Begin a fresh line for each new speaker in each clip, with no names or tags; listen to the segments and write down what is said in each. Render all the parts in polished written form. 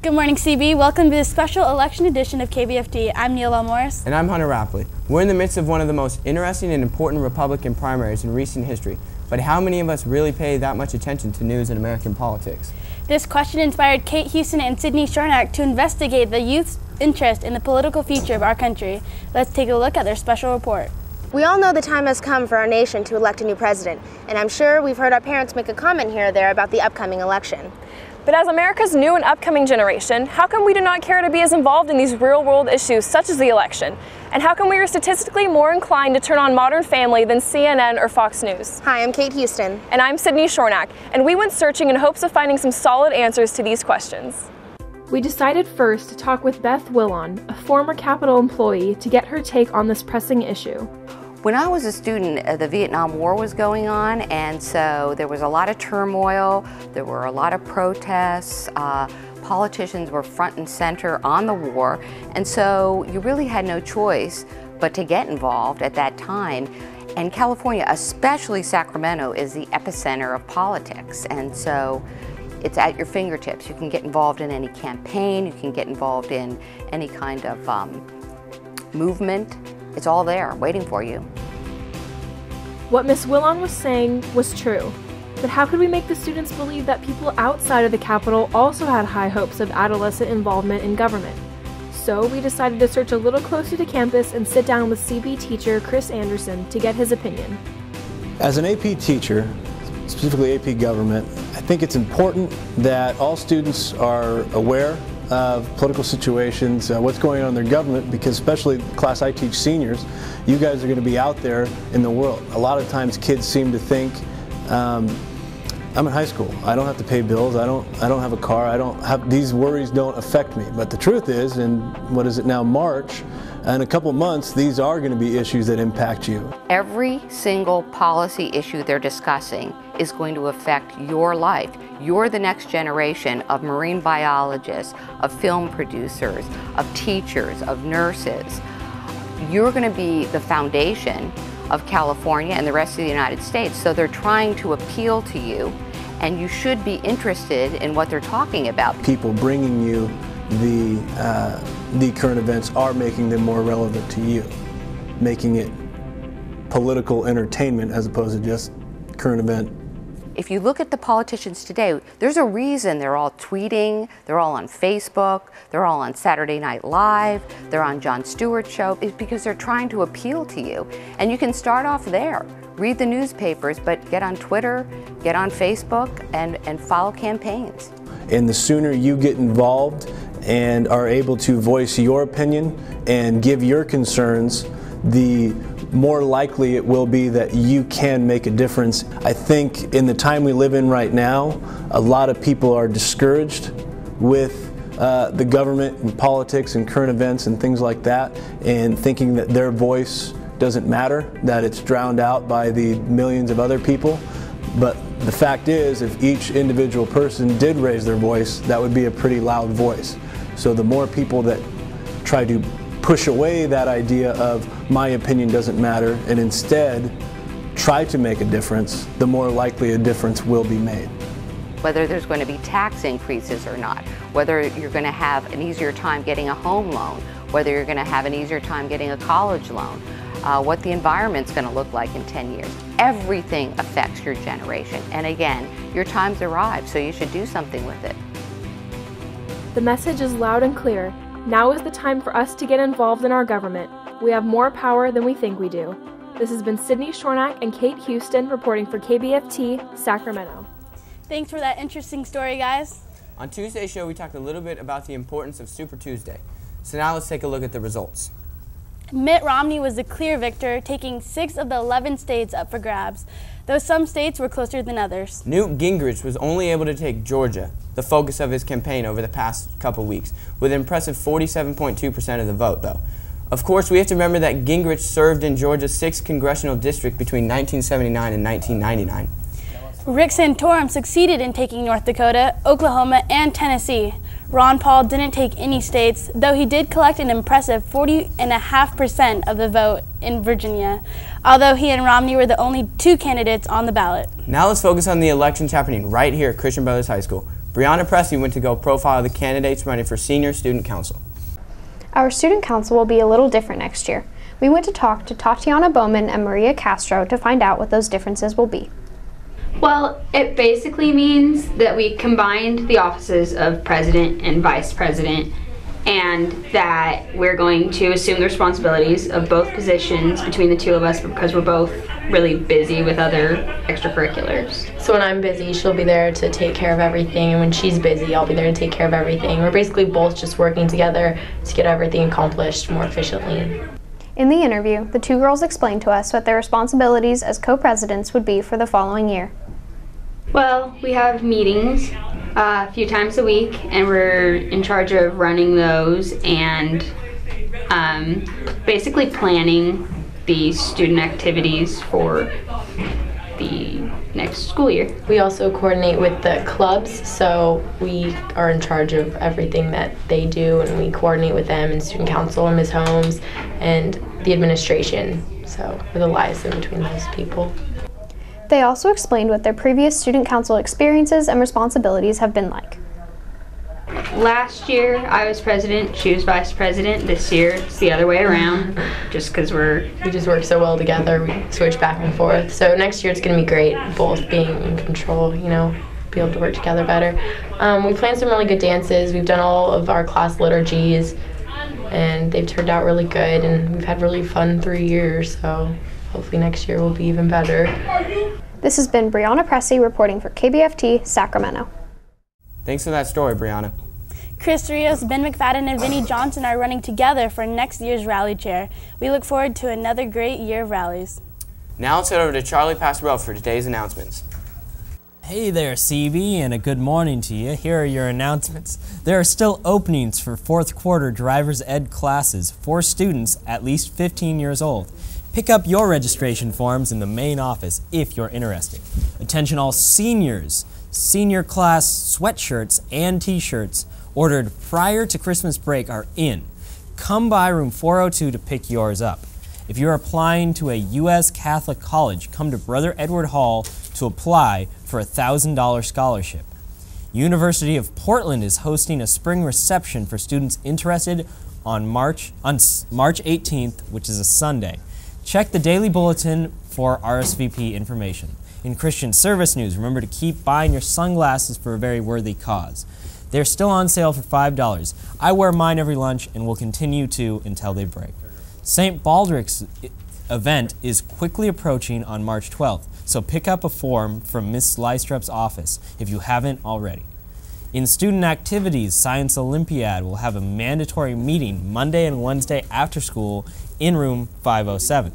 Good morning, CB. Welcome to this special election edition of KBFT. I'm Neil L. Morris.
And I'm Hunter Rapley. We're in the midst of one of the most interesting and important Republican primaries in recent history. But how many of us really pay that much attention to news in American politics?
This question inspired Kate Houston and Sydney Shornack to investigate the youth's interest in the political future of our country. Let's take a look at their special report.
We all know the time has come for our nation to elect a new president, and I'm sure we've heard our parents make a comment here or there about the upcoming election.
But as America's new and upcoming generation, how come we do not care to be as involved in these real-world issues such as the election? And how come we are statistically more inclined to turn on Modern Family than CNN or Fox News?
Hi, I'm Kate Houston.
And I'm Sydney Shornack, and we went searching in hopes of finding some solid answers to these questions.
We decided first to talk with Beth Willon, a former Capitol employee, to get her take on this pressing issue.
When I was a student, the Vietnam War was going on, and so there was a lot of turmoil, there were a lot of protests, politicians were front and center on the war, and so you really had no choice but to get involved at that time. And California, especially Sacramento, is the epicenter of politics, and so it's at your fingertips. You can get involved in any campaign, you can get involved in any kind of movement. It's all there, waiting for you.
What Miss Willon was saying was true, but how could we make the students believe that people outside of the Capitol also had high hopes of adolescent involvement in government? So we decided to search a little closer to campus and sit down with CB teacher Chris Anderson to get his opinion.
As an AP teacher, specifically AP Government, I think it's important that all students are aware of political situations, what's going on in their government, because especially the class I teach, seniors, you guys are going to be out there in the world. A lot of times kids seem to think, I'm in high school, I don't have to pay bills, I don't have a car, these worries don't affect me. But the truth is, in what is it now, March, in a couple months, these are going to be issues that impact you.
Every single policy issue they're discussing is going to affect your life. You're the next generation of marine biologists, of film producers, of teachers, of nurses. You're going to be the foundation of California and the rest of the United States. So they're trying to appeal to you, and you should be interested in what they're talking about.
People bringing you the current events are making them more relevant to you, making it political entertainment as opposed to just current event.
If you look at the politicians today, there's a reason they're all tweeting, they're all on Facebook, they're all on Saturday Night Live, they're on Jon Stewart's show. It's because they're trying to appeal to you. And you can start off there. Read the newspapers, but get on Twitter, get on Facebook, and follow campaigns.
And the sooner you get involved and are able to voice your opinion and give your concerns, the more likely it will be that you can make a difference. I think in the time we live in right now, a lot of people are discouraged with the government and politics and current events and things like that, and thinking that their voice doesn't matter, that it's drowned out by the millions of other people. But the fact is, if each individual person did raise their voice, that would be a pretty loud voice. So the more people that try to push away that idea of my opinion doesn't matter and instead try to make a difference, the more likely a difference will be made.
Whether there's going to be tax increases or not, whether you're going to have an easier time getting a home loan, whether you're going to have an easier time getting a college loan, what the environment's going to look like in 10 years. Everything affects your generation. And again, your time's arrived, so you should do something with it.
The message is loud and clear. Now is the time for us to get involved in our government. We have more power than we think we do. This has been Sydney Shornack and Kate Houston reporting for KBFT, Sacramento.
Thanks for that interesting story, guys.
On Tuesday's show, we talked a little bit about the importance of Super Tuesday. So now let's take a look at the results.
Mitt Romney was the clear victor, taking 6 of the 11 states up for grabs, though some states were closer than others.
Newt Gingrich was only able to take Georgia, the focus of his campaign over the past couple weeks, with an impressive 47.2% of the vote, though. Of course, we have to remember that Gingrich served in Georgia's 6th congressional district between 1979 and 1999.
Rick Santorum succeeded in taking North Dakota, Oklahoma, and Tennessee. Ron Paul didn't take any states, though he did collect an impressive 40.5% of the vote in Virginia, although he and Romney were the only 2 candidates on the ballot.
Now let's focus on the elections happening right here at Christian Brothers High School. Brianna Pressey went to go profile the candidates running for Senior Student Council.
Our student council will be a little different next year. We went to talk to Tatiana Bowman and Maria Castro to find out what those differences will be.
Well, it basically means that we combined the offices of president and vice president, and that we're going to assume the responsibilities of both positions between the two of us because we're both really busy with other extracurriculars.
So when I'm busy, she'll be there to take care of everything, and when she's busy, I'll be there to take care of everything. We're basically both just working together to get everything accomplished more efficiently.
In the interview, the two girls explained to us what their responsibilities as co-presidents would be for the following year.
Well, we have meetings a few times a week, and we're in charge of running those and basically planning the student activities for the next school year.
We also coordinate with the clubs, so we are in charge of everything that they do, and we coordinate with them and student council and Ms. Holmes and the administration. So we're the liaison between those people.
They also explained what their previous student council experiences and responsibilities have been like.
Last year I was president, she was vice president. This year it's the other way around, just because
we just work so well together. We switch back and forth. So next year it's going to be great, both being in control, you know, be able to work together better. We planned some really good dances. We've done all of our class liturgies, and they've turned out really good, and we've had really fun 3 years, so hopefully next year will be even better.
This has been Brianna Pressey reporting for KBFT, Sacramento.
Thanks for that story, Brianna.
Chris Rios, Ben McFadden, and Vinnie Johnson are running together for next year's rally chair. We look forward to another great year of rallies.
Now let's head over to Charlie Passerell for today's announcements.
Hey there, CB, and a good morning to you. Here are your announcements. There are still openings for fourth quarter driver's ed classes for students at least 15 years old. Pick up your registration forms in the main office if you're interested. Attention all seniors. Senior class sweatshirts and t-shirts ordered prior to Christmas break are in. Come by room 402 to pick yours up. If you're applying to a U.S. Catholic college, come to Brother Edward Hall to apply for a $1,000 scholarship. University of Portland is hosting a spring reception for students interested on March 18th, which is a Sunday. Check the Daily Bulletin for RSVP information. In Christian service news, remember to keep buying your sunglasses for a very worthy cause. They're still on sale for $5. I wear mine every lunch and will continue to until they break. St. Baldrick's event is quickly approaching on March 12th, so pick up a form from Miss Lystrup's office if you haven't already. In student activities, Science Olympiad will have a mandatory meeting Monday and Wednesday after school in room 507.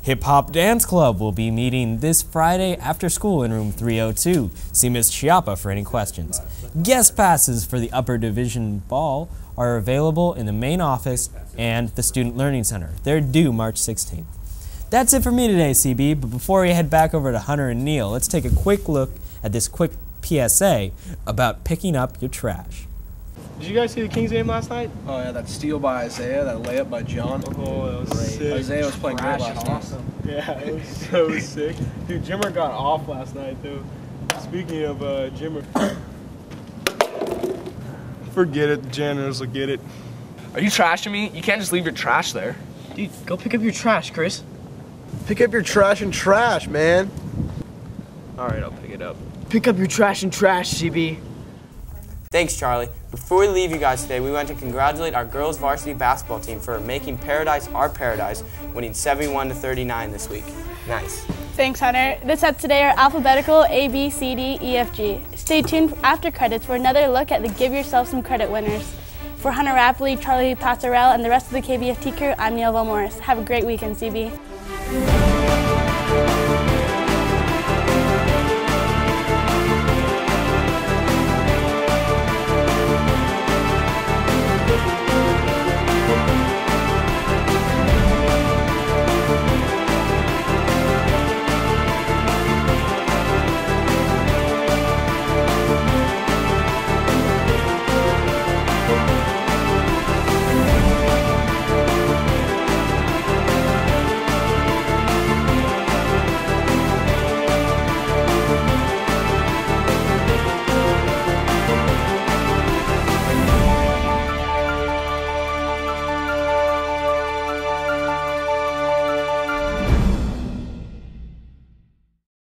Hip Hop Dance Club will be meeting this Friday after school in room 302. See Miss Chiappa for any questions. Guest passes for the Upper Division Ball are available in the main office and the Student Learning Center. They're due March 16th. That's it for me today, CB, but before we head back over to Hunter and Neil, let's take a quick look at this quick PSA about picking up your trash.
Did you guys see the Kings game last night?
Oh yeah, that steal by Isaiah, that layup by John.
Oh, that was
great.
sick.
Isaiah was playing great last night.
Awesome. Yeah, it was so sick. Dude, Jimmer got off last night, though. Speaking of Jimmer. Forget it, the janitors will get it.
Are you trashing me? You can't just leave your trash there.
Dude, go pick up your trash, Chris. Pick up your trash and trash, man.
Alright, I'll pick it up.
Pick up your trash and trash, CB.
Thanks, Charlie. Before we leave you guys today, we want to congratulate our girls varsity basketball team for making Paradise our paradise, winning 71-39 this week. Nice.
Thanks, Hunter. The sets today are alphabetical A, B, C, D, E, F, G. Stay tuned after credits for another look at the Give Yourself Some Credit winners. For Hunter Rapley, Charlie Passerell, and the rest of the KBFT crew, I'm Neil Morris. Have a great weekend, CB.